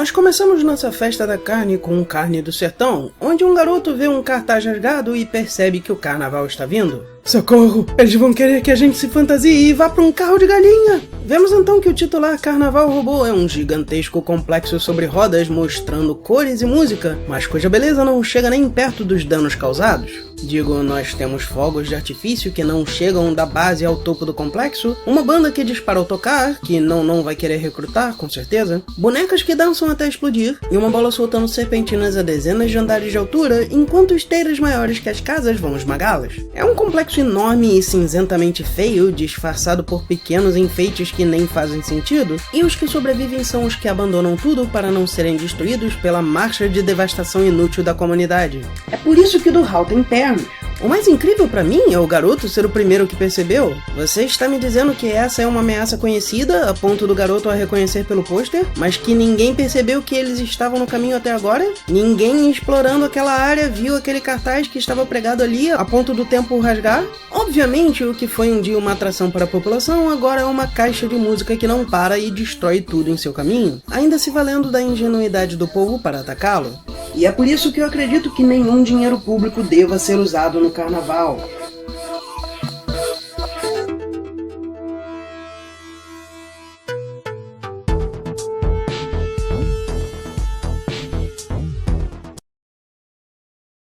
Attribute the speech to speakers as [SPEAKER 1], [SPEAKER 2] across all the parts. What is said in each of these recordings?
[SPEAKER 1] Nós começamos nossa festa da carne com Carne do Sertão, onde um garoto vê um cartaz rasgado e percebe que o carnaval está vindo. Socorro! Eles vão querer que a gente se fantasie e vá para um carro de galinha! Vemos então que o titular Carnaval Robô é um gigantesco complexo sobre rodas mostrando cores e música, mas cuja beleza não chega nem perto dos danos causados. Digo, nós temos fogos de artifício que não chegam da base ao topo do complexo, uma banda que dispara ao tocar, que não vai querer recrutar, com certeza, bonecas que dançam até explodir, e uma bola soltando serpentinas a dezenas de andares de altura, enquanto esteiras maiores que as casas vão esmagá-las. É um complexo enorme e cinzentamente feio, disfarçado por pequenos enfeites que nem fazem sentido, e os que sobrevivem são os que abandonam tudo para não serem destruídos pela marcha de devastação inútil da comunidade. É por isso que do Hall tem pernas. O mais incrível pra mim é o garoto ser o primeiro que percebeu. Você está me dizendo que essa é uma ameaça conhecida, a ponto do garoto a reconhecer pelo pôster, mas que ninguém percebeu que eles estavam no caminho até agora? Ninguém explorando aquela área viu aquele cartaz que estava pregado ali, a ponto do tempo rasgar? Obviamente, o que foi um dia uma atração para a população, agora é uma caixa de música que não para e destrói tudo em seu caminho, ainda se valendo da ingenuidade do povo para atacá-lo. E é por isso que eu acredito que nenhum dinheiro público deva ser usado no carnaval.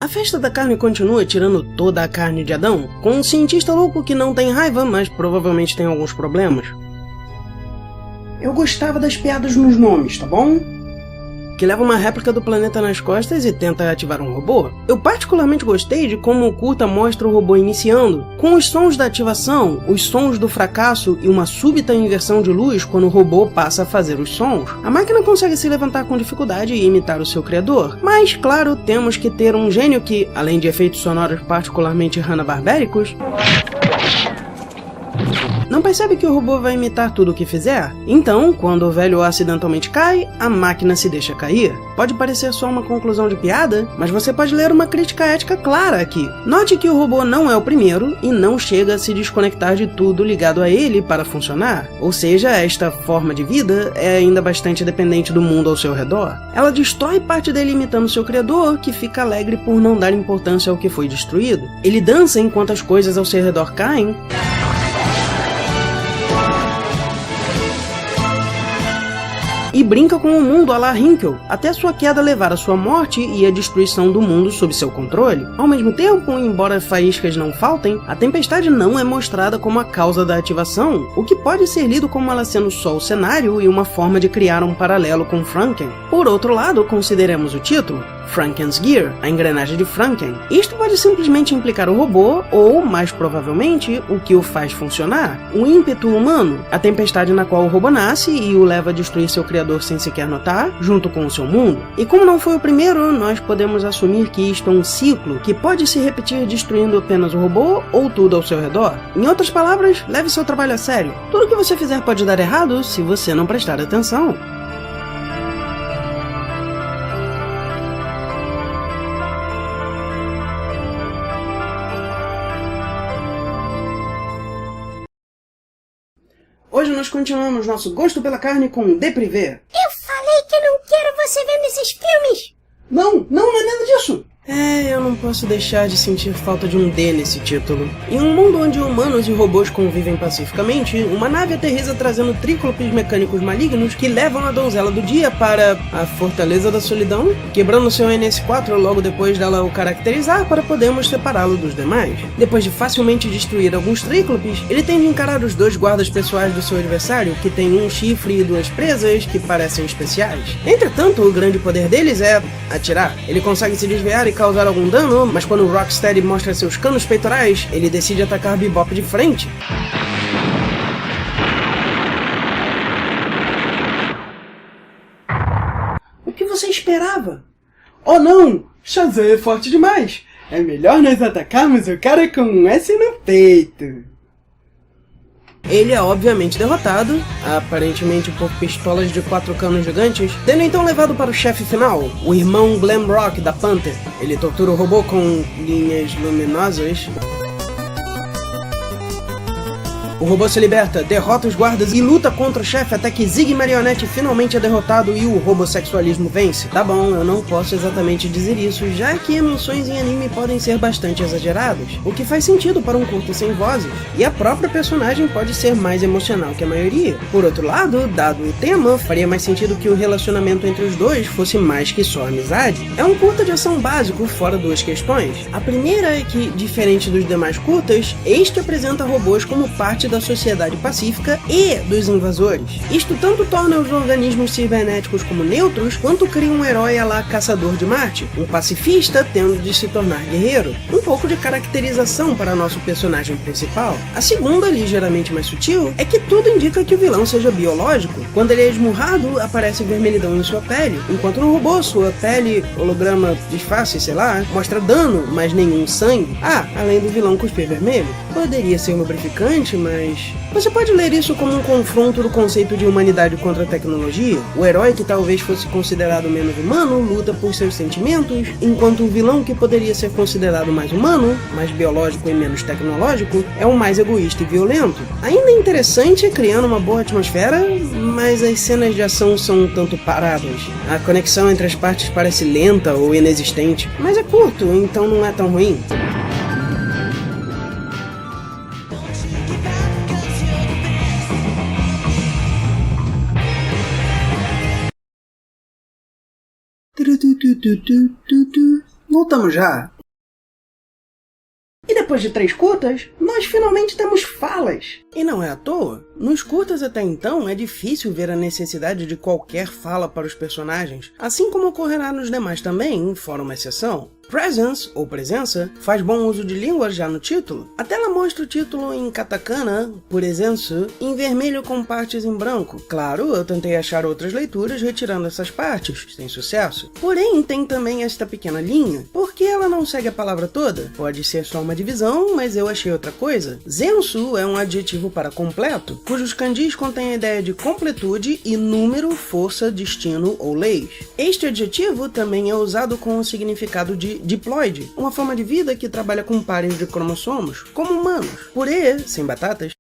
[SPEAKER 1] A festa da carne continua tirando toda a carne de Adão, com um cientista louco que não tem raiva, mas provavelmente tem alguns problemas. Eu gostava das piadas nos nomes, tá bom? Que leva uma réplica do planeta nas costas e tenta ativar um robô. Eu particularmente gostei de como o curta mostra o robô iniciando, com os sons da ativação, os sons do fracasso e uma súbita inversão de luz quando o robô passa a fazer os sons. A máquina consegue se levantar com dificuldade e imitar o seu criador, mas claro, temos que ter um gênio que, além de efeitos sonoros particularmente hanna-barbéricos, não percebe que o robô vai imitar tudo o que fizer? Então, quando o velho acidentalmente cai, a máquina se deixa cair. Pode parecer só uma conclusão de piada, mas você pode ler uma crítica ética clara aqui. Note que o robô não é o primeiro e não chega a se desconectar de tudo ligado a ele para funcionar. Ou seja, esta forma de vida é ainda bastante dependente do mundo ao seu redor. Ela destrói parte dele imitando seu criador, que fica alegre por não dar importância ao que foi destruído. Ele dança enquanto as coisas ao seu redor caem, e brinca com o mundo à la Hinkel, até sua queda levar à sua morte e à destruição do mundo sob seu controle. Ao mesmo tempo, embora faíscas não faltem, a tempestade não é mostrada como a causa da ativação, o que pode ser lido como ela sendo só o cenário e uma forma de criar um paralelo com Franken. Por outro lado, consideremos o título, Franken's Gear, a engrenagem de Franken. Isto pode simplesmente implicar o robô, ou, mais provavelmente, o que o faz funcionar, o ímpeto humano, a tempestade na qual o robô nasce e o leva a destruir seu criador sem sequer notar, junto com o seu mundo. E como não foi o primeiro, nós podemos assumir que isto é um ciclo que pode se repetir destruindo apenas o robô ou tudo ao seu redor. Em outras palavras, leve seu trabalho a sério. Tudo que você fizer pode dar errado se você não prestar atenção. Hoje nós continuamos nosso gosto pela carne com De Privé.
[SPEAKER 2] Eu falei que não quero você vendo esses filmes!
[SPEAKER 1] Não é nada disso! Eu não posso deixar de sentir falta de um D nesse título. Em um mundo onde humanos e robôs convivem pacificamente, uma nave aterriza trazendo tríclopes mecânicos malignos que levam a donzela do dia para a Fortaleza da Solidão, quebrando seu NS4 logo depois dela o caracterizar para podermos separá-lo dos demais. Depois de facilmente destruir alguns tríclopes, ele tem de encarar os dois guardas pessoais do seu adversário, que tem um chifre e duas presas que parecem especiais. Entretanto, o grande poder deles é atirar. Ele consegue se desviar e causar algum dano, mas quando o Rocksteady mostra seus canos peitorais, ele decide atacar Bebop de frente. O que você esperava? Oh não! Shazam é forte demais! É melhor nós atacarmos o cara com um S no peito. Ele é obviamente derrotado, aparentemente por pistolas de 4 canos gigantes, tendo então levado para o chefe final, o irmão Glamrock da Panther. Ele tortura o robô com linhas luminosas O robô se liberta, derrota os guardas e luta contra o chefe até que Zig Marionette finalmente é derrotado e o homossexualismo vence. Tá bom, eu não posso exatamente dizer isso, já que emoções em anime podem ser bastante exageradas, o que faz sentido para um curta sem vozes, e a própria personagem pode ser mais emocional que a maioria. Por outro lado, dado o tema, faria mais sentido que o relacionamento entre os dois fosse mais que só amizade. É um curta de ação básico, fora duas questões. A primeira é que, diferente dos demais curtas, este apresenta robôs como parte da sociedade pacífica e dos invasores. Isto tanto torna os organismos cibernéticos como neutros, quanto cria um herói à la Caçador de Marte, um pacifista tendo de se tornar guerreiro. Um pouco de caracterização para nosso personagem principal. A segunda, ligeiramente mais sutil, é que tudo indica que o vilão seja biológico. Quando ele é esmurrado, aparece vermelhidão em sua pele, enquanto no robô, sua pele, holograma, disfarce, sei lá, mostra dano, mas nenhum sangue. Ah, além do vilão cuspir vermelho. Poderia ser lubrificante, mas... Você pode ler isso como um confronto do conceito de humanidade contra a tecnologia. O herói que talvez fosse considerado menos humano luta por seus sentimentos, enquanto o vilão que poderia ser considerado mais humano, mais biológico e menos tecnológico, é o mais egoísta e violento. Ainda interessante, criando uma boa atmosfera, mas as cenas de ação são um tanto paradas. A conexão entre as partes parece lenta ou inexistente, mas é curto, então não é tão ruim. Voltamos já. E depois de 3 curtas, nós finalmente temos falas. E não é à toa. Nos curtas até então, é difícil ver a necessidade de qualquer fala para os personagens, assim como ocorrerá nos demais também, fora uma exceção. Presence, ou presença, faz bom uso de língua já no título. A tela mostra o título em katakana, presença, em vermelho com partes em branco. Claro, eu tentei achar outras leituras retirando essas partes, sem sucesso. Porém, tem também esta pequena linha. Por que ela não segue a palavra toda? Pode ser só uma divisão, mas eu achei outra coisa. Zensu é um adjetivo para completo, cujos kanjis contêm a ideia de completude e número, força, destino ou leis. Este adjetivo também é usado com o significado de diploide, uma forma de vida que trabalha com pares de cromossomos, como humanos. Purê, sem batatas,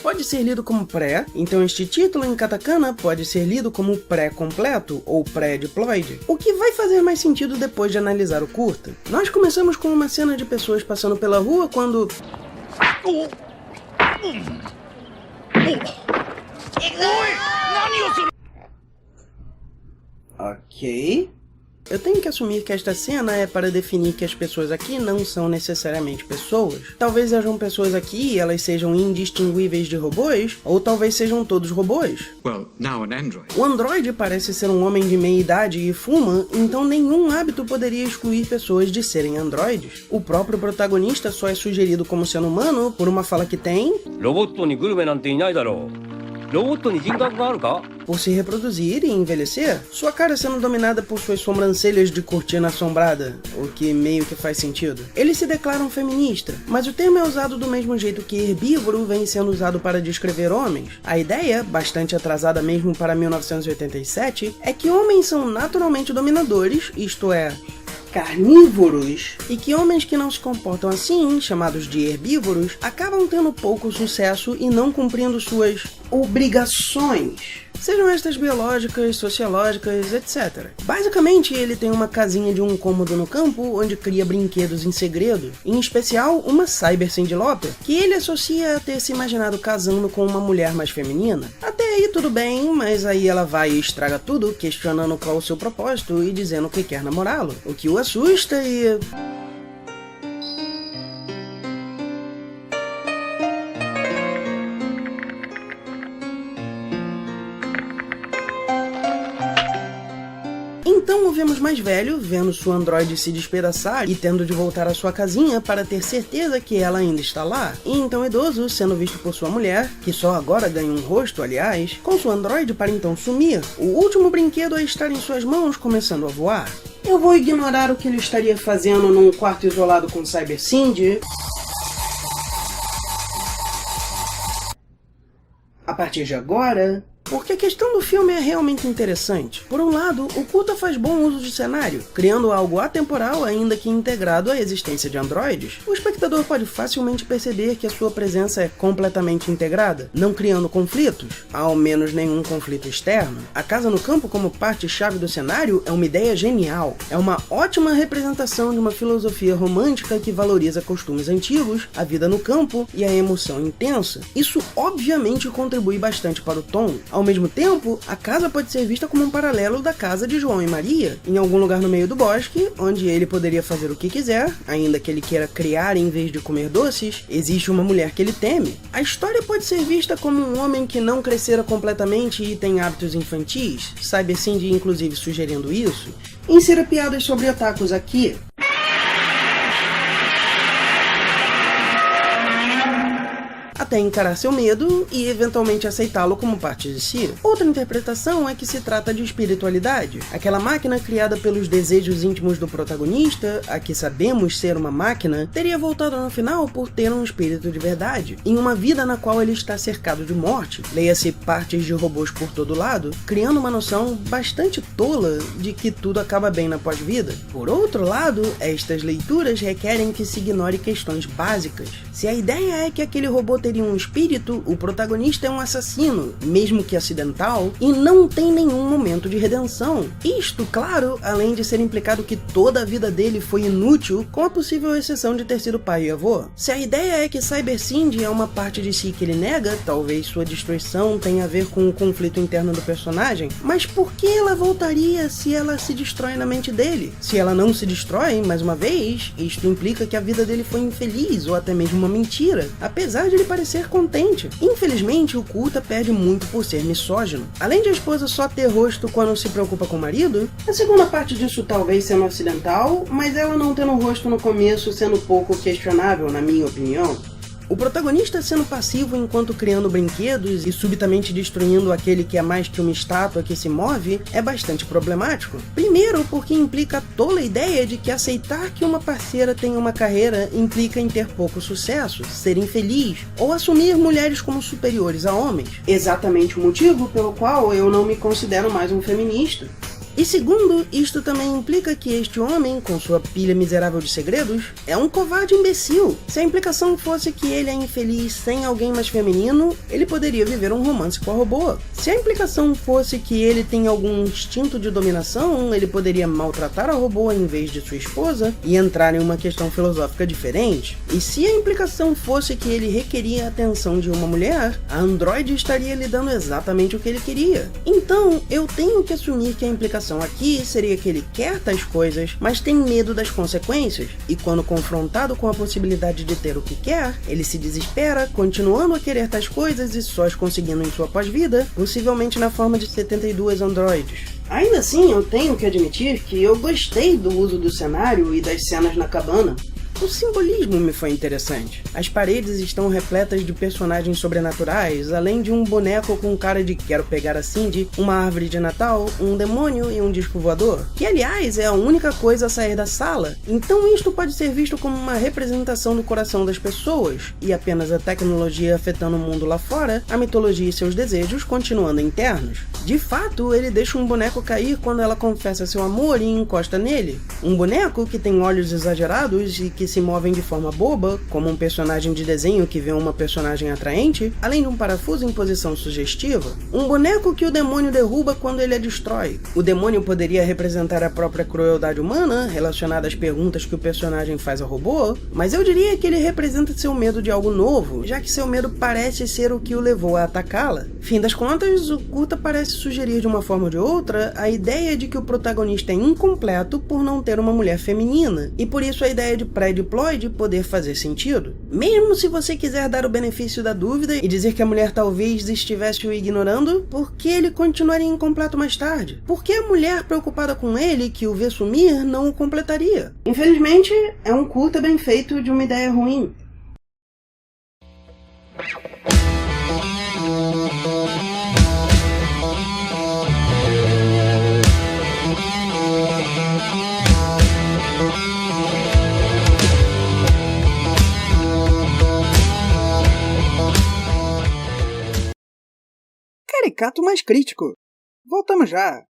[SPEAKER 1] pode ser lido como pré, então este título em katakana pode ser lido como pré-completo ou pré-diploide, o que vai fazer mais sentido depois de analisar o curta. Nós começamos com uma cena de pessoas passando pela rua quando... Ok... Eu tenho que assumir que esta cena é para definir que as pessoas aqui não são necessariamente pessoas. Talvez hajam pessoas aqui e elas sejam indistinguíveis de robôs, ou talvez sejam todos robôs.
[SPEAKER 3] Well, now an android.
[SPEAKER 1] O androide parece ser um homem de meia idade e fuma, então nenhum hábito poderia excluir pessoas de serem androides. O próprio protagonista só é sugerido como sendo humano por uma fala que tem... Por se reproduzir e envelhecer, sua cara sendo dominada por suas sobrancelhas de cortina assombrada, o que meio que faz sentido. Eles se declaram feminista, mas o termo é usado do mesmo jeito que herbívoro vem sendo usado para descrever homens. A ideia, bastante atrasada mesmo para 1987, é que homens são naturalmente dominadores, isto é... carnívoros, e que homens que não se comportam assim, chamados de herbívoros, acabam tendo pouco sucesso e não cumprindo suas obrigações, sejam estas biológicas, sociológicas, etc. Basicamente, ele tem uma casinha de um cômodo no campo onde cria brinquedos em segredo, em especial uma Cyber Cyndi Lauper, que ele associa a ter se imaginado casando com uma mulher mais feminina. Até aí tudo bem, mas aí ela vai e estraga tudo, questionando qual o seu propósito e dizendo que quer namorá-lo, o que o assusta e... Então o vemos mais velho, vendo sua androide se despedaçar e tendo de voltar à sua casinha para ter certeza que ela ainda está lá. E então idoso, sendo visto por sua mulher, que só agora ganha um rosto, aliás, com sua androide para então sumir. O último brinquedo a estar em suas mãos começando a voar. Eu vou ignorar o que ele estaria fazendo num quarto isolado com Cyber Cyndi. A partir de agora... porque a questão do filme é realmente interessante. Por um lado, o curta faz bom uso de cenário, criando algo atemporal ainda que integrado à existência de androides. O espectador pode facilmente perceber que a sua presença é completamente integrada, não criando conflitos, ao menos nenhum conflito externo. A casa no campo como parte-chave do cenário é uma ideia genial. É uma ótima representação de uma filosofia romântica que valoriza costumes antigos, a vida no campo e a emoção intensa. Isso obviamente contribui bastante para o tom. Ao mesmo tempo, a casa pode ser vista como um paralelo da casa de João e Maria, em algum lugar no meio do bosque, onde ele poderia fazer o que quiser, ainda que ele queira criar em vez de comer doces, existe uma mulher que ele teme. A história pode ser vista como um homem que não crescera completamente e tem hábitos infantis, Cybercindy inclusive sugerindo isso. Insira piadas sobre otakus aqui. Até encarar seu medo e eventualmente aceitá-lo como parte de si. Outra interpretação é que se trata de espiritualidade, aquela máquina criada pelos desejos íntimos do protagonista, a que sabemos ser uma máquina, teria voltado no final por ter um espírito de verdade, em uma vida na qual ele está cercado de morte, leia-se partes de robôs por todo lado, criando uma noção bastante tola de que tudo acaba bem na pós-vida. Por outro lado, estas leituras requerem que se ignore questões básicas. Se a ideia é que aquele robô teria um espírito, o protagonista é um assassino, mesmo que acidental, e não tem nenhum momento de redenção. Isto, claro, além de ser implicado que toda a vida dele foi inútil, com a possível exceção de ter sido pai e avô. Se a ideia é que Cybercindy é uma parte de si que ele nega, talvez sua destruição tenha a ver com o conflito interno do personagem, mas por que ela voltaria se ela se destrói na mente dele? Se ela não se destrói, mais uma vez, isto implica que a vida dele foi infeliz ou até mesmo uma mentira, apesar de ele parecer contente. Infelizmente, o curta perde muito por ser misógino. Além de a esposa só ter rosto quando se preocupa com o marido, a segunda parte disso talvez sendo acidental, mas ela não tendo rosto no começo sendo pouco questionável, na minha opinião. O protagonista sendo passivo enquanto criando brinquedos e subitamente destruindo aquele que é mais que uma estátua que se move é bastante problemático. Primeiro, porque implica a tola ideia de que aceitar que uma parceira tenha uma carreira implica em ter pouco sucesso, ser infeliz ou assumir mulheres como superiores a homens. Exatamente o motivo pelo qual eu não me considero mais um feminista. E segundo, isto também implica que este homem, com sua pilha miserável de segredos, é um covarde imbecil. Se a implicação fosse que ele é infeliz sem alguém mais feminino, ele poderia viver um romance com a robô. Se a implicação fosse que ele tem algum instinto de dominação, ele poderia maltratar a robô em vez de sua esposa e entrar em uma questão filosófica diferente. E se a implicação fosse que ele requeria a atenção de uma mulher, a androide estaria lhe dando exatamente o que ele queria. Então, eu tenho que assumir que a implicação aqui seria que ele quer tais coisas, mas tem medo das consequências, e quando confrontado com a possibilidade de ter o que quer, ele se desespera, continuando a querer tais coisas e só as conseguindo em sua pós-vida, possivelmente na forma de 72 androides. Ainda assim, eu tenho que admitir que eu gostei do uso do cenário e das cenas na cabana. O simbolismo me foi interessante. As paredes estão repletas de personagens sobrenaturais, além de um boneco com cara de quero pegar a Cindy, uma árvore de Natal, um demônio e um disco voador, que aliás é a única coisa a sair da sala. Então isto pode ser visto como uma representação do coração das pessoas, e apenas a tecnologia afetando o mundo lá fora, a mitologia e seus desejos continuando internos. De fato, ele deixa um boneco cair quando ela confessa seu amor e encosta nele. Um boneco que tem olhos exagerados e que se movem de forma boba, como um personagem de desenho que vê uma personagem atraente, além de um parafuso em posição sugestiva. Um boneco que o demônio derruba quando ele a destrói. O demônio poderia representar a própria crueldade humana, relacionada às perguntas que o personagem faz ao robô, mas eu diria que ele representa seu medo de algo novo, já que seu medo parece ser o que o levou a atacá-la. Fim das contas, o curta parece sugerir de uma forma ou de outra a ideia de que o protagonista é incompleto por não ter uma mulher feminina, e por isso a ideia de pré-diploide poder fazer sentido. Mesmo se você quiser dar o benefício da dúvida e dizer que a mulher talvez estivesse o ignorando, por que ele continuaria incompleto mais tarde? Por que a mulher preocupada com ele, que o vê sumir, não o completaria? Infelizmente, é um curta bem feito de uma ideia ruim. caricato mais crítico. Voltamos já.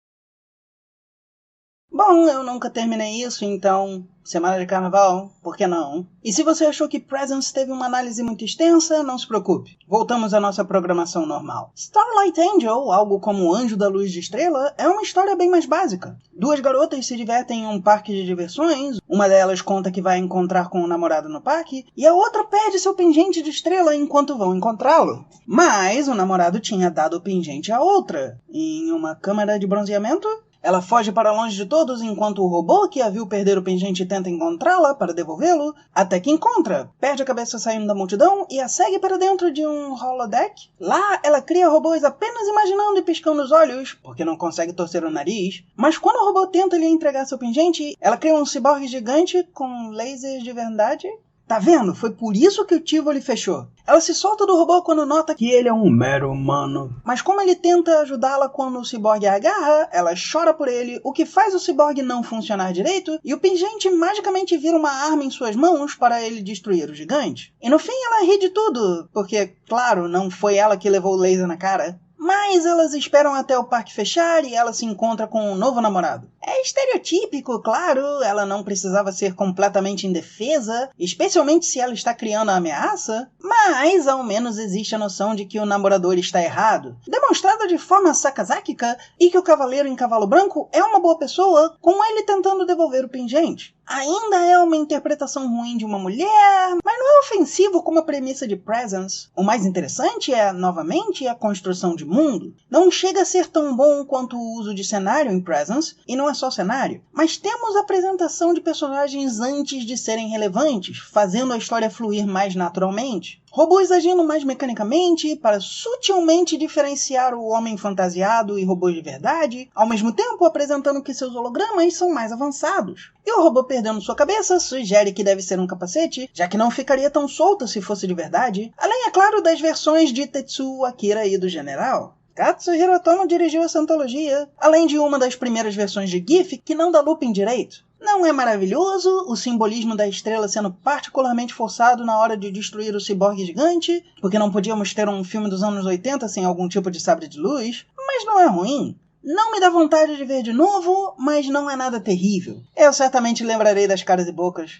[SPEAKER 1] Bom, eu nunca terminei isso, então, semana de carnaval, por que não? E se você achou que Presents teve uma análise muito extensa, não se preocupe. Voltamos à nossa programação normal. Starlight Angel, algo como Anjo da Luz de Estrela, é uma história bem mais básica. Duas garotas se divertem em um parque de diversões, uma delas conta que vai encontrar com o namorado no parque, e a outra perde seu pingente de estrela enquanto vão encontrá-lo. Mas o namorado tinha dado o pingente à outra, em uma câmara de bronzeamento. Ela foge para longe de todos enquanto o robô que a viu perder o pingente tenta encontrá-la para devolvê-lo, até que encontra, perde a cabeça saindo da multidão e a segue para dentro de um holodeck. Lá, ela cria robôs apenas imaginando e piscando os olhos, porque não consegue torcer o nariz, mas quando o robô tenta lhe entregar seu pingente, ela cria um ciborgue gigante com lasers de verdade. Tá vendo? Foi por isso que o Tivoli fechou. Ela se solta do robô quando nota que ele é um mero humano. Mas como ele tenta ajudá-la quando o ciborgue a agarra, ela chora por ele, o que faz o ciborgue não funcionar direito, e o pingente magicamente vira uma arma em suas mãos para ele destruir o gigante. E no fim ela ri de tudo, porque, claro, não foi ela que levou o laser na cara. Mas elas esperam até o parque fechar e ela se encontra com um novo namorado. É estereotípico, claro, ela não precisava ser completamente indefesa, especialmente se ela está criando a ameaça, mas ao menos existe a noção de que o namorador está errado, demonstrada de forma sarcástica, e que o cavaleiro em cavalo branco é uma boa pessoa, com ele tentando devolver o pingente. Ainda é uma interpretação ruim de uma mulher, mas não é ofensivo como a premissa de Presence. O mais interessante é, novamente, a construção de mundo. Não chega a ser tão bom quanto o uso de cenário em Presence, e não é só cenário, mas temos a apresentação de personagens antes de serem relevantes, fazendo a história fluir mais naturalmente. Robôs agindo mais mecanicamente para sutilmente diferenciar o homem fantasiado e robôs de verdade, ao mesmo tempo apresentando que seus hologramas são mais avançados. E o robô perdendo sua cabeça sugere que deve ser um capacete, já que não ficaria tão solto se fosse de verdade, além, é claro, das versões de Tetsuo Akira e do General. Katsuhiro Otomo dirigiu essa antologia, além de uma das primeiras versões de GIF que não dá looping direito. Não é maravilhoso, o simbolismo da estrela sendo particularmente forçado na hora de destruir o ciborgue gigante, porque não podíamos ter um filme dos anos 80 sem algum tipo de sabre de luz, mas não é ruim. Não me dá vontade de ver de novo, mas não é nada terrível. Eu certamente lembrarei das caras e bocas.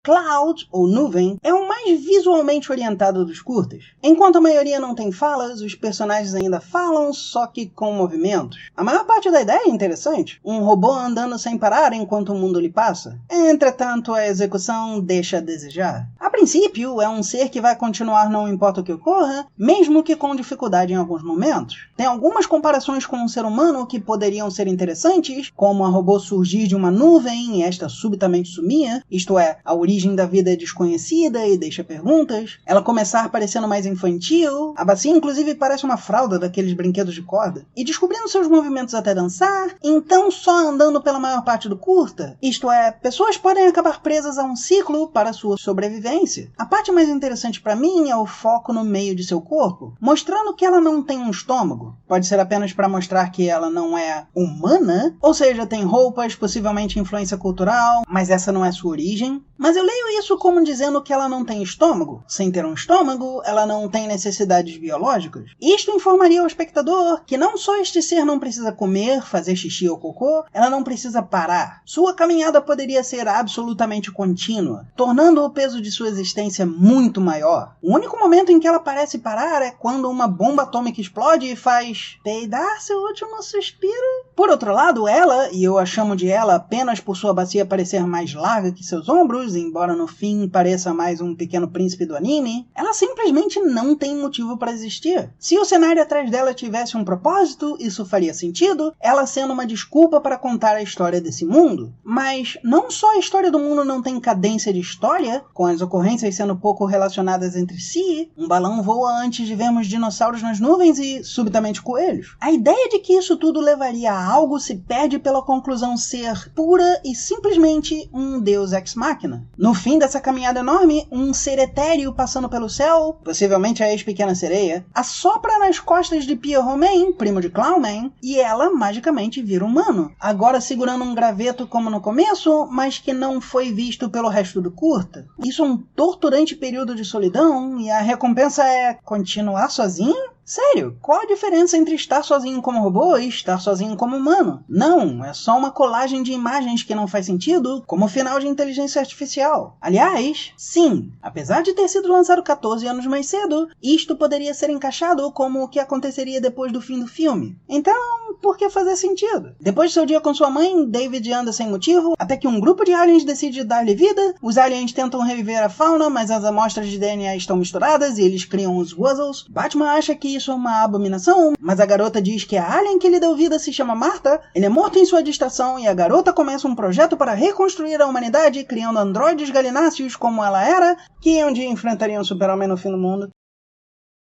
[SPEAKER 1] Cloud, ou nuvem, é o mais visualmente orientado dos curtas. Enquanto a maioria não tem falas, os personagens ainda falam, só que com movimentos. A maior parte da ideia é interessante. Um robô andando sem parar enquanto o mundo lhe passa. Entretanto, a execução deixa a desejar. A princípio, é um ser que vai continuar não importa o que ocorra, mesmo que com dificuldade em alguns momentos. Tem algumas comparações com um ser humano que poderiam ser interessantes, como a robô surgir de uma nuvem e esta subitamente sumir, isto é, a origem da vida é desconhecida e deixa perguntas, ela começar parecendo mais infantil, a bacia inclusive parece uma fralda daqueles brinquedos de corda, e descobrindo seus movimentos até dançar, então só andando pela maior parte do curta, isto é, pessoas podem acabar presas a um ciclo para sua sobrevivência. A parte mais interessante para mim é o foco no meio de seu corpo, mostrando que ela não tem um estômago. Pode ser apenas para mostrar que ela não é humana, ou seja, tem roupas, possivelmente influência cultural, mas essa não é sua origem. Mas eu leio isso como dizendo que ela não tem estômago. Sem ter um estômago, ela não tem necessidades biológicas. Isto informaria ao espectador que não só este ser não precisa comer, fazer xixi ou cocô, ela não precisa parar. Sua caminhada poderia ser absolutamente contínua, tornando o peso de sua existência muito maior. O único momento em que ela parece parar é quando uma bomba atômica explode e faz peidar seu último suspiro. Por outro lado, ela, e eu a chamo de ela apenas por sua bacia parecer mais larga que seus ombros, embora no fim pareça mais um pequeno príncipe do anime, ela simplesmente não tem motivo para existir. Se o cenário atrás dela tivesse um propósito, isso faria sentido, ela sendo uma desculpa para contar a história desse mundo. Mas não só a história do mundo não tem cadência de história, com as ocorrências sendo pouco relacionadas entre si, um balão voa antes de vermos dinossauros nas nuvens e, subitamente, coelhos. A ideia de que isso tudo levaria a algo se perde pela conclusão ser pura e simplesmente um deus ex machina. No fim dessa caminhada enorme, um ser etéreo passando pelo céu, possivelmente a ex-pequena sereia, assopra nas costas de Pierre Romain, primo de Clownman, e ela magicamente vira humano. Agora segurando um graveto como no começo, mas que não foi visto pelo resto do curta. Isso é um torturante período de solidão, e a recompensa é continuar sozinho?
[SPEAKER 3] Sério, qual a diferença entre estar sozinho como robô e estar sozinho como humano? Não, é só uma colagem de imagens que não faz sentido, como o final de Inteligência Artificial. Aliás, sim, apesar de ter sido lançado 14 anos mais cedo, isto poderia ser encaixado como o que aconteceria depois do fim do filme. Então, por que fazer sentido? Depois de seu dia com sua mãe, David anda sem motivo, até que um grupo de aliens decide dar-lhe vida, os aliens tentam reviver a fauna, mas as amostras de DNA estão misturadas e eles criam os Wuzzles. Batman acha que isso é uma abominação, mas a garota diz que a alien que lhe deu vida se chama Martha, ele é morto em sua distração e a garota começa um projeto para reconstruir a humanidade, criando androides galináceos como ela era, que um dia enfrentariam o Super-Homem no fim do mundo.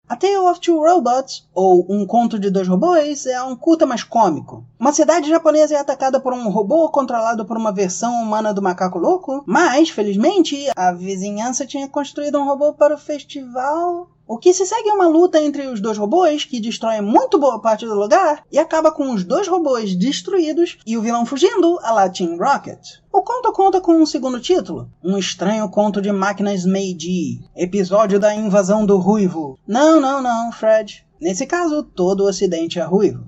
[SPEAKER 3] A Tale of Two Robots, ou Um Conto de Dois Robôs, é um curta mais cômico. Uma cidade japonesa é atacada por um robô controlado por uma versão humana do macaco louco, mas, felizmente, a vizinhança tinha construído um robô para o festival. O que se segue é uma luta entre os dois robôs que destrói muito boa parte do lugar e acaba com os dois robôs destruídos e o vilão fugindo à la Team Rocket. O conto conta com um segundo título, Um Estranho Conto de Máquinas Meiji, episódio da invasão do Ruivo. Não, Fred. Nesse caso, todo o ocidente é ruivo.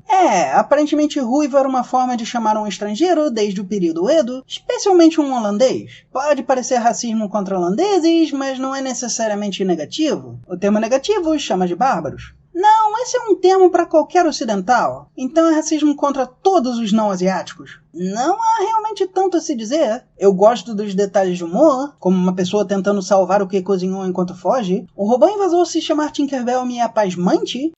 [SPEAKER 3] Aparentemente ruivo era uma forma de chamar um estrangeiro desde o período Edo, especialmente um holandês. Pode parecer racismo contra holandeses, mas não é necessariamente negativo. O termo negativo chama de bárbaros. Não, esse é um termo para qualquer ocidental. Então é racismo contra todos os não asiáticos. Não há realmente tanto a se dizer. Eu gosto dos detalhes de humor, como uma pessoa tentando salvar o que cozinhou enquanto foge. O robô invasor se chamar Tinkerbell me apasmante.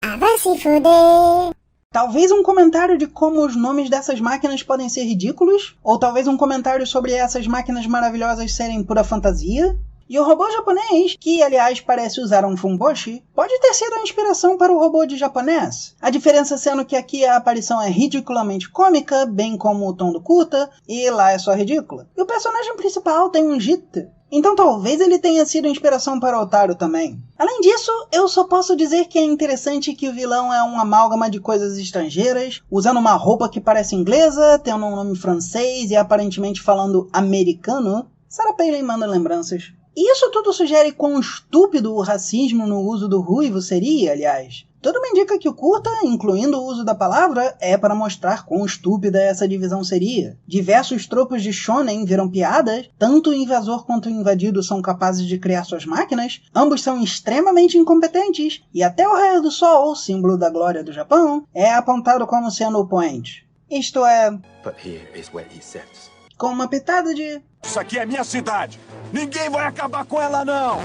[SPEAKER 2] Ah, vai se fuder.
[SPEAKER 3] Talvez um comentário de como os nomes dessas máquinas podem ser ridículos, ou talvez um comentário sobre essas máquinas maravilhosas serem pura fantasia. E o robô japonês, que aliás parece usar um funboshi, pode ter sido a inspiração para o robô de japonês. A diferença sendo que aqui a aparição é ridiculamente cômica, bem como o tom do curta, e lá é só ridícula. E o personagem principal tem um jita. Então talvez ele tenha sido inspiração para o Otário também. Além disso, eu só posso dizer que é interessante que o vilão é um amálgama de coisas estrangeiras, usando uma roupa que parece inglesa, tendo um nome francês e aparentemente falando americano. Sarah Palin manda lembranças. E isso tudo sugere quão estúpido o racismo no uso do ruivo seria, aliás. Tudo me indica que o curta, incluindo o uso da palavra, é para mostrar quão estúpida essa divisão seria. Diversos tropos de shonen viram piadas, tanto o invasor quanto o invadido são capazes de criar suas máquinas, ambos são extremamente incompetentes, e até o Raio do Sol, símbolo da glória do Japão, é apontado como sendo o point. Isto é...
[SPEAKER 4] But here is where he sets.
[SPEAKER 3] Com uma pitada de...
[SPEAKER 5] Isso aqui é minha cidade. Ninguém vai acabar com ela, não.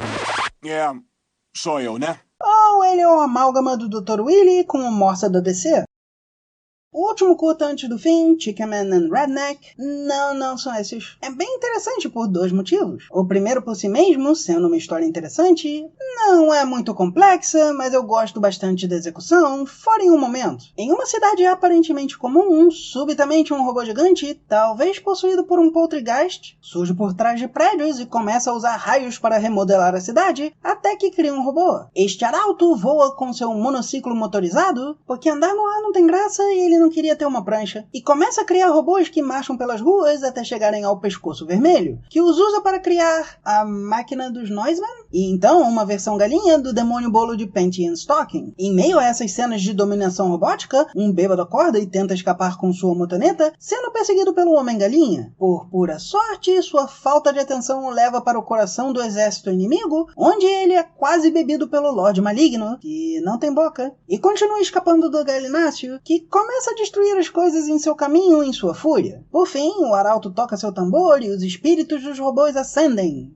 [SPEAKER 5] Sou eu, né?
[SPEAKER 3] Ou ele é um amálgama do Dr. Willy com o Morsa da DC? O último curta antes do fim, Chicken Man and Redneck, não são esses. É bem interessante por dois motivos. O primeiro por si mesmo, sendo uma história interessante, não é muito complexa, mas eu gosto bastante da execução, fora em um momento. Em uma cidade aparentemente comum, subitamente um robô gigante, talvez possuído por um poltergeist, surge por trás de prédios e começa a usar raios para remodelar a cidade, até que cria um robô. Este arauto voa com seu monociclo motorizado, porque andar no ar não tem graça e ele não queria ter uma prancha, e começa a criar robôs que marcham pelas ruas até chegarem ao pescoço vermelho, que os usa para criar a máquina dos Noiseman, e então uma versão galinha do demônio bolo de Panty and Stocking. Em meio a essas cenas de dominação robótica, um bêbado acorda e tenta escapar com sua motoneta, sendo perseguido pelo Homem-Galinha. Por pura sorte, sua falta de atenção o leva para o coração do exército inimigo, onde ele é quase bebido pelo Lorde Maligno, que não tem boca, e continua escapando do Galináceo, que começa a destruir as coisas em seu caminho em sua fúria. Por fim, o arauto toca seu tambor e os espíritos dos robôs ascendem.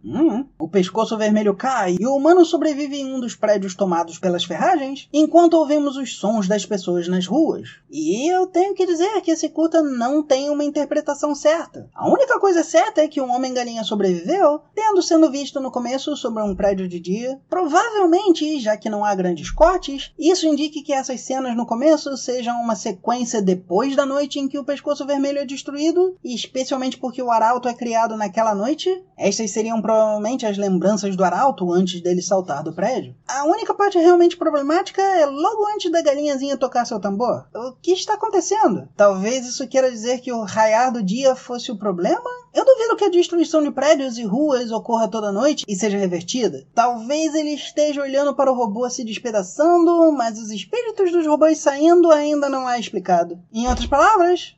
[SPEAKER 3] O pescoço vermelho cai e o humano sobrevive em um dos prédios tomados pelas ferragens, enquanto ouvimos os sons das pessoas nas ruas. E eu tenho que dizer que esse curta não tem uma interpretação certa. A única coisa certa é que um Homem-Galinha sobreviveu, tendo sendo visto no começo sobre um prédio de dia. Provavelmente, já que não há grandes cortes, isso indique que essas cenas no começo sejam uma sequência depois da noite em que o pescoço vermelho é destruído, e especialmente porque o arauto é criado naquela noite. Estas seriam provavelmente as lembranças do arauto antes dele saltar do prédio. A única parte realmente problemática é logo antes da galinhazinha tocar seu tambor. O que está acontecendo? Talvez isso queira dizer que o raiar do dia fosse o problema? Eu duvido que a destruição de prédios e ruas ocorra toda noite e seja revertida. Talvez ele esteja olhando para o robô se despedaçando, mas os espíritos dos robôs saindo ainda não é explicado. Em outras palavras...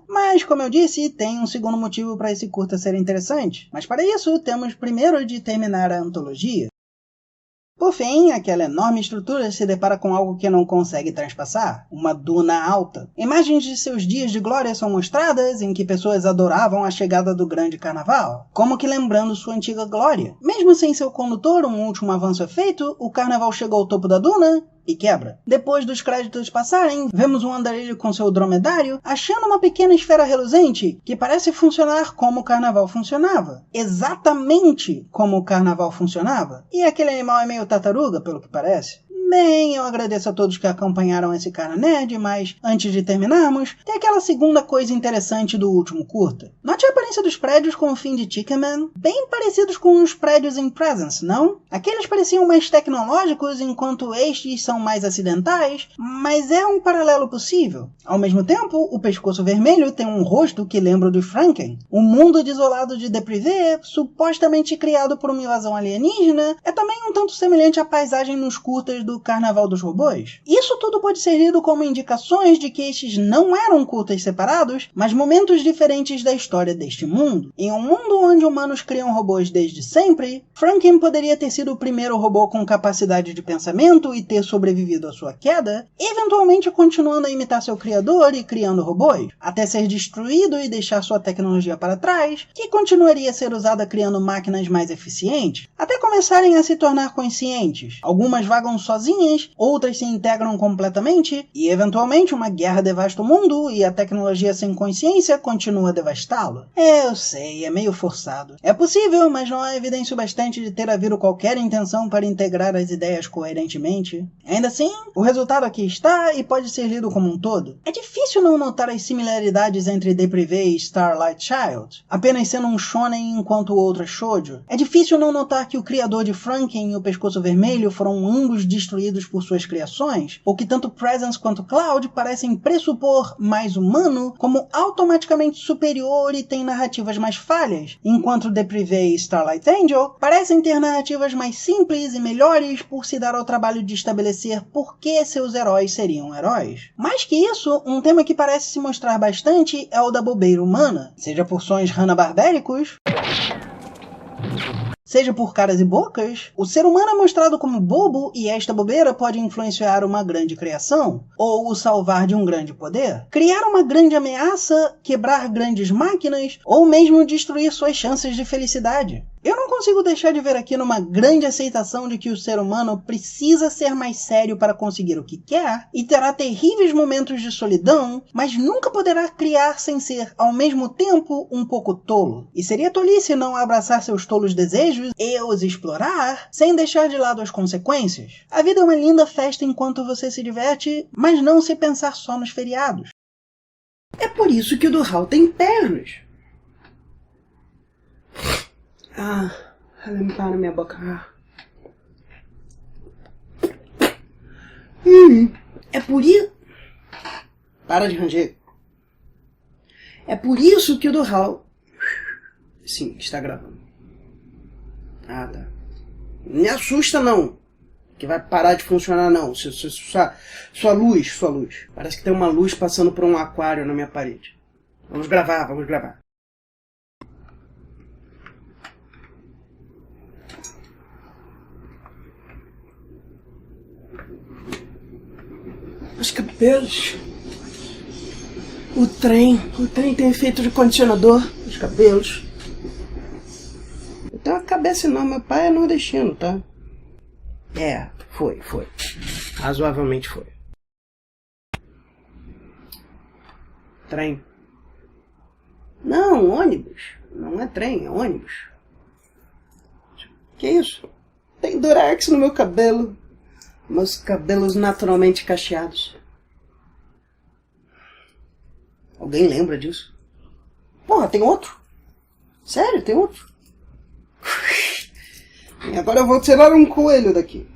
[SPEAKER 3] mas como eu disse, tem um segundo motivo para esse curta ser interessante. Mas para isso, temos primeiro de terminar a antologia. Por fim, aquela enorme estrutura se depara com algo que não consegue transpassar, uma duna alta. Imagens de seus dias de glória são mostradas, em que pessoas adoravam a chegada do grande carnaval, como que lembrando sua antiga glória. Mesmo sem seu condutor, um último avanço é feito, o carnaval chega ao topo da duna e quebra. Depois dos créditos passarem, vemos um andarilho com seu dromedário achando uma pequena esfera reluzente que parece funcionar como o carnaval funcionava. Exatamente como o carnaval funcionava. E aquele animal é meio tartaruga, pelo que parece. Bem, eu agradeço a todos que acompanharam esse cara nerd, mas antes de terminarmos, tem aquela segunda coisa interessante do último curta. Note a aparência dos prédios com o fim de Chicken Man, bem parecidos com os prédios em Presence, não? Aqueles pareciam mais tecnológicos, enquanto estes são mais acidentais, mas é um paralelo possível. Ao mesmo tempo, o pescoço vermelho tem um rosto que lembra o de Franken. O mundo desolado de Deprivé, supostamente criado por uma invasão alienígena, é também um tanto semelhante à paisagem nos curtas do Carnaval dos Robôs. Isso tudo pode ser lido como indicações de que estes não eram curtas separados, mas momentos diferentes da história deste mundo. Em um mundo onde humanos criam robôs desde sempre, Franken poderia ter sido o primeiro robô com capacidade de pensamento e ter sobrevivido à sua queda, eventualmente continuando a imitar seu criador e criando robôs, até ser destruído e deixar sua tecnologia para trás, que continuaria a ser usada criando máquinas mais eficientes, até começarem a se tornar conscientes. Algumas vagam sozinhas, outras se integram completamente, e eventualmente uma guerra devasta o mundo e a tecnologia sem consciência continua a devastá-lo. Eu sei, é meio forçado. É possível, mas não há evidência bastante de ter havido qualquer intenção para integrar as ideias coerentemente. Ainda assim, o resultado aqui está e pode ser lido como um todo. É difícil não notar as similaridades entre Deprivé e Starlight Child, apenas sendo um shonen enquanto o outro é shoujo. É difícil não notar que o criador de Franken e o Pescoço Vermelho foram ambos destruídos por suas criações, ou que tanto Presence quanto Cloud parecem pressupor mais humano como automaticamente superior e têm narrativas mais falhas, enquanto Deprivé e Starlight Angel parecem ter narrativas mais simples e melhores por se dar ao trabalho de estabelecer por que seus heróis seriam heróis. Mais que isso, um tema que parece se mostrar bastante é o da bobeira humana, seja por sons hanna-barbéricos, seja por caras e bocas, o ser humano é mostrado como bobo e esta bobeira pode influenciar uma grande criação, ou o salvar de um grande poder, criar uma grande ameaça, quebrar grandes máquinas, ou mesmo destruir suas chances de felicidade. Eu não consigo deixar de ver aqui numa grande aceitação de que o ser humano precisa ser mais sério para conseguir o que quer e terá terríveis momentos de solidão, mas nunca poderá criar sem ser, ao mesmo tempo, um pouco tolo. E seria tolice não abraçar seus tolos desejos e os explorar sem deixar de lado as consequências. A vida é uma linda festa enquanto você se diverte, mas não se pensar só nos feriados.
[SPEAKER 1] É por isso que o do Hal tem pernas. Limpar minha boca. É por isso... Para de ranger. É por isso que o do Hal... Sim, está gravando. Ah, tá. Não me assusta, não. Que vai parar de funcionar, não. Sua luz. Parece que tem uma luz passando por um aquário na minha parede. Vamos gravar. Os cabelos. O trem tem efeito de condicionador. Os cabelos. Eu tenho uma cabeça não, meu pai é nordestino, tá? É, foi. Razoavelmente foi. Trem. Não, ônibus. Não é trem, é ônibus. Que isso? Tem Durex no meu cabelo. Meus cabelos naturalmente cacheados. Alguém lembra disso? Porra, tem outro? Sério, tem outro? E agora eu vou tirar um coelho daqui.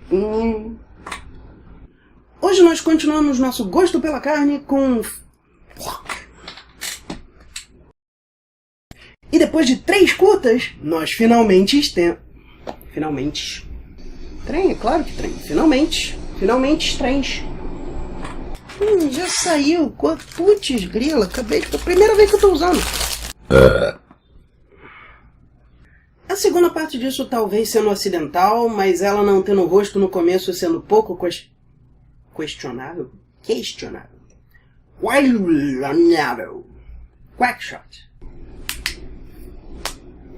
[SPEAKER 1] Hoje nós continuamos nosso gosto pela carne com... E depois de 3 curtas, nós finalmente Finalmente. Trem, é claro que trem. Finalmente trens. Já saiu. Putz, grila, acabei de... Primeira vez que eu tô usando. A segunda parte disso talvez sendo acidental, mas ela não tendo rosto no começo sendo pouco questionável. Quackshot.